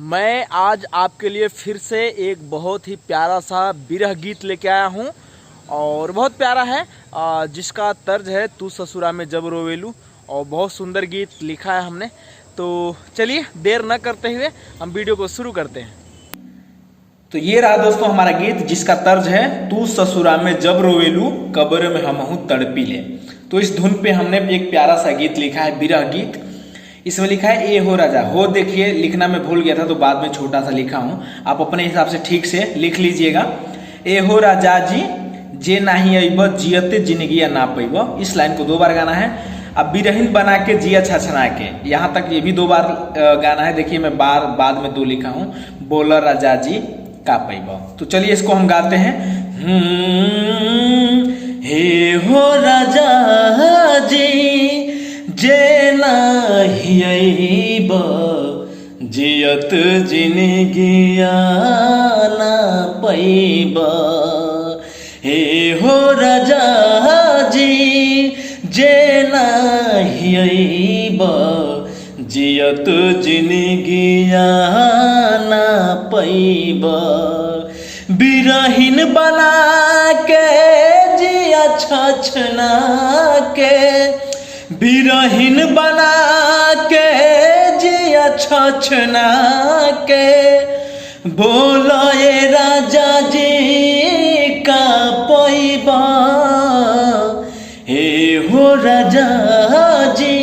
मैं आज आपके लिए फिर से एक बहुत ही प्यारा सा विरह गीत लेके आया हूँ और बहुत प्यारा है जिसका तर्ज है तू ससुरा में जब रोवेलू और बहुत सुंदर गीत लिखा है हमने। तो चलिए देर न करते हुए हम वीडियो को शुरू करते हैं। तो ये रहा दोस्तों हमारा गीत जिसका तर्ज है तू ससुरा में जब रोवेलू कब्र में हमहू तड़पी ले। तो इस धुन पे हमने एक प्यारा सा गीत लिखा है, विरह गीत। इसमें लिखा है ए हो राजा हो, देखिए लिखना मैं भूल गया था तो बाद में छोटा सा लिखा हूँ, आप अपने हिसाब से ठीक से लिख लीजिएगा। ए हो राजा जी जे नाही अइब जियते जिंदगिया ना पैब, इस लाइन को 2 बार गाना है। अब बिरहीन बना के जिया छछना के, यहाँ तक ये भी 2 बार गाना है। देखिए मैं बाद में 2 लिखा हूँ, बोला राजा जी का पैब। तो चलिए इसको हम गाते हैं। हे हो राजा जी जे नाही अइब जियत जिंदगिया ना पैब। हे हो राजा जी जे नाही अइब जियत जिंदगिया ना पैब। बिरहीन बना के जिया छछना के, बिरहीन बना के जिया छछना के, बोलो ये राजा जी का पैबा। हे हो राजा जी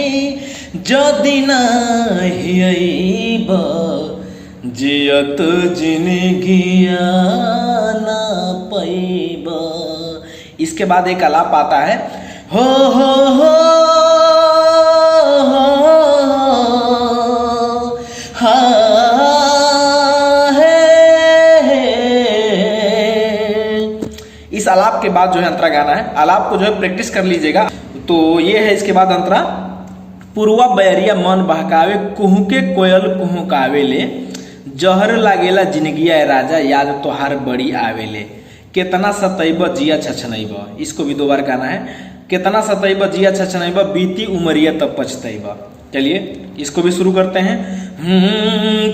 जदि नाही अइब जियत जिंदगिया ना पैब। इसके बाद एक आलाप आता है, हो इस आलाप के बाद जो है अंतरा गाना है। आलाप को जो है प्रैक्टिस कर लीजिएगा। तो ये है इसके बाद अंतरा। पूर्वा बैरिया मन बहकावे कुहू के कोयल कुहुकावे ले, जहर लागेला जिंदगिया राजा याद तोहार बड़ी आवेले, केतना सतैब जिया छछनैब। इसको भी 2 बार गाना है, केतना सतैब जिया छछनैब बीती उमरिया तब पछतैब। चलिए इसको भी शुरू करते हैं।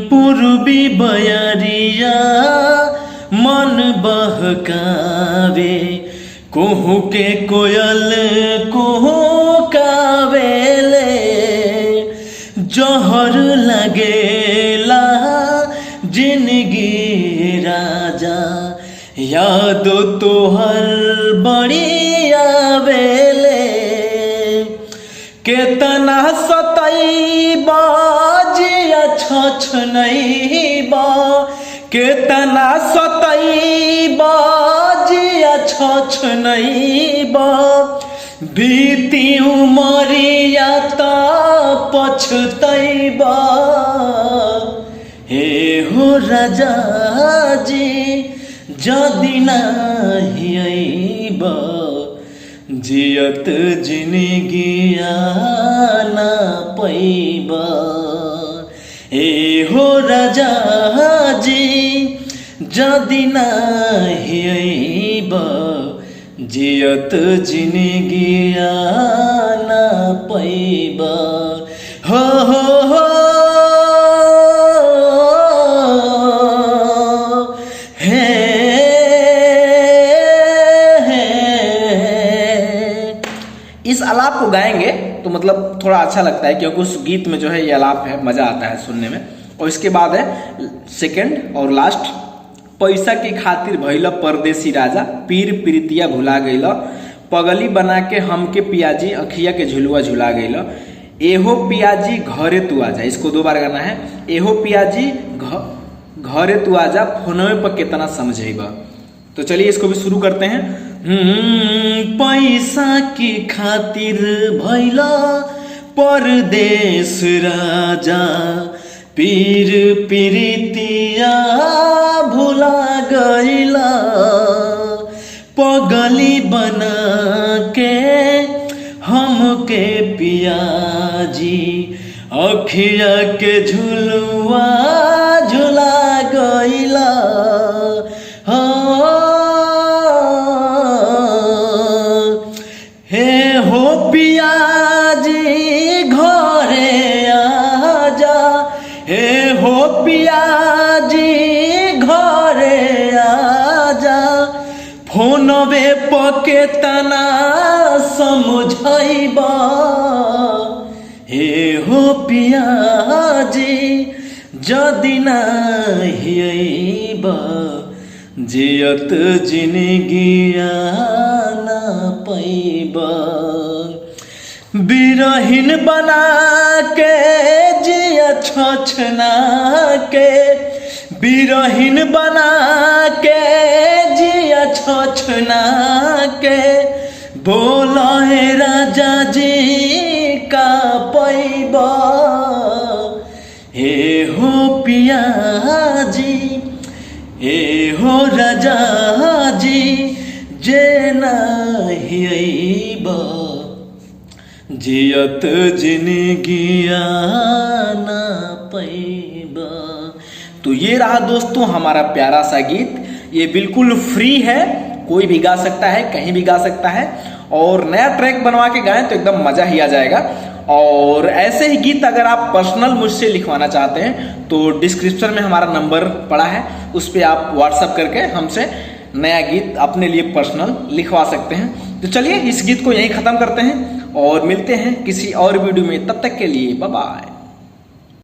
पूर्वी बयरिया मन बहकावे कुहू के कोयल कुहुकावेले, जहर लगेला जिंदगी राजा याद तोहर बड़ी आवेले, केतना सतैब जिया छछनैब, केतना सतैब जिया छछनैब बीती उमरिया त पछतैब। हे हो राजा जी जदि नाही अइब जियत जिंदगिया ना पैब। हे हो राजा जी जदि नाही अइब जियत जिंदगिया ना पैब। हो इस आलाप को गाएंगे तो मतलब थोड़ा अच्छा लगता है, क्योंकि उस गीत में जो है ये आलाप है, मजा आता है सुनने में। और इसके बाद है सेकंड और लास्ट। पैसा की खातिर भइल परदेसी राजा पीर प्रीतिया भुला गइल, पगली बना के हमके पियाजी अखिया के झुलुआ झुला गइल, एहो पियाजी घरे तू आजा। इसको 2 बार गाना है। एहो पियाजी घरे तू आजा फोनवे पर केतना समझेबा। तो चलिए इसको भी शुरू करते हैं। पैसा की खातिर भइला परदेस राजा पीर प्रीतिया भुला गइला, पगली बना के हमके पियाजी अखिया के झुलुआ झुला गइला। पिया कहबे पके तना समझाइबा हे हो पियाजी जदि नाही अइबा जियत जिनगिया ना पैबा बिरहिन बना के जिया छछना के बिरहिन बना के जिया छछना के बोला है राजा जी का पैबा हे हो पिया जी हे हो राजा जी जे नाही अइबा जियत जिनगिया ना पैबा। तो ये रहा दोस्तों हमारा प्यारा सा गीत। ये बिल्कुल फ्री है, कोई भी गा सकता है, कहीं भी गा सकता है, और नया ट्रैक बनवा के गाएं तो एकदम मजा ही आ जाएगा। और ऐसे ही गीत अगर आप पर्सनल मुझसे लिखवाना चाहते हैं तो डिस्क्रिप्शन में हमारा नंबर पड़ा है, उस पर आप व्हाट्सअप करके हमसे नया गीत अपने लिए पर्सनल लिखवा सकते हैं। तो चलिए इस गीत को यहीं ख़त्म करते हैं और मिलते हैं किसी और वीडियो में, तब तक के लिए बाय बाय।